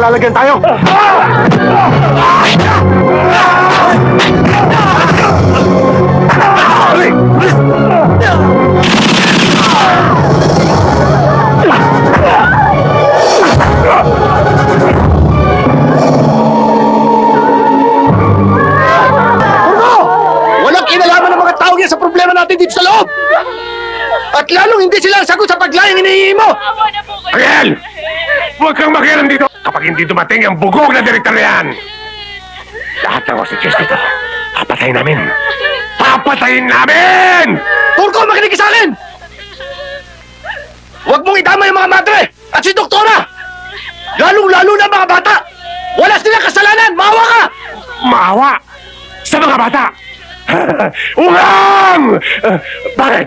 nagkalalagyan tayo! Walang kinalaman ng mga tao yan sa problema natin dito sa loob! At lalong hindi sila ang sagot sa paglayang hinihingi mo! Ariel! Huwag kang makialam dito! Kapag hindi dumating ang bugog na direktor na yan, lahat ng hostages dito, papatayin namin! Papatayin namin! Turko, makinig ka sa akin! Huwag mong idama yung mga madre at si doktora! Lalong-lalo na mga bata! Wala silang kasalanan! Maawa ka! Maawa sa mga bata! Ungang! Bakit?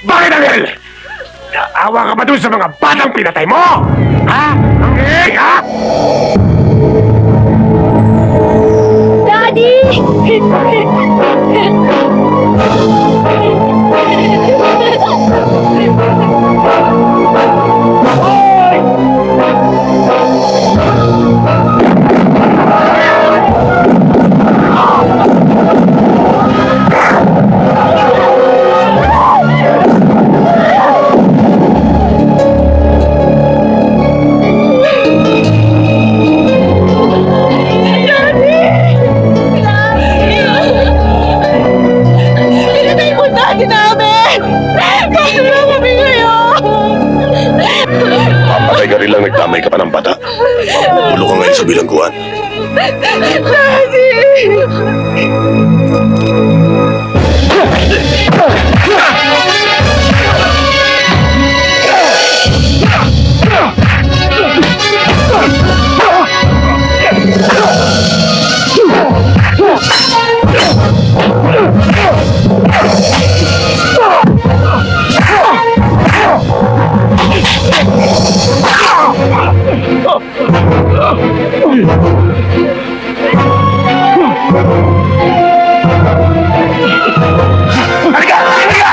Bakit, Ariel? Naawa ka ba dun sa mga batang pinatay mo? Ha? Ang ha? Daddy! Pinatay mo daddy namin! Bakit na kami ngayon? Papatay ka rin lang nagtamay ka pa ng bata. Mabulo ka ngayon sa bilangguan. Daddy! Halika! Halika!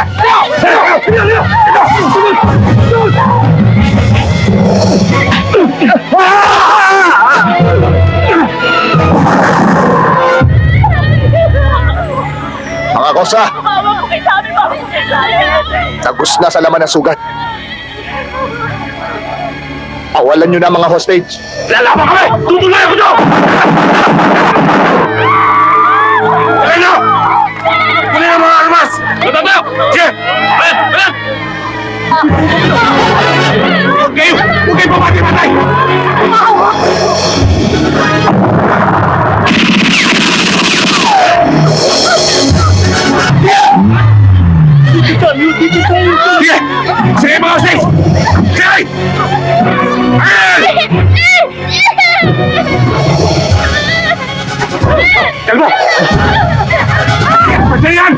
Mga kosa, Mama mo kay sabi mo! tagos na sa laman ng sugat. Awalan nyo na mga hostage. Lalaban kami! Tutuloy ako dito! Ayan nyo! Kunin ang mga armas! Matatayo! Sige! Ayan! Ayan! Huwag kayo! Huwag kayo pamatay-matay! Sige! Sige mga hostage! Sige! Ayan! Kalma! Pagdayan!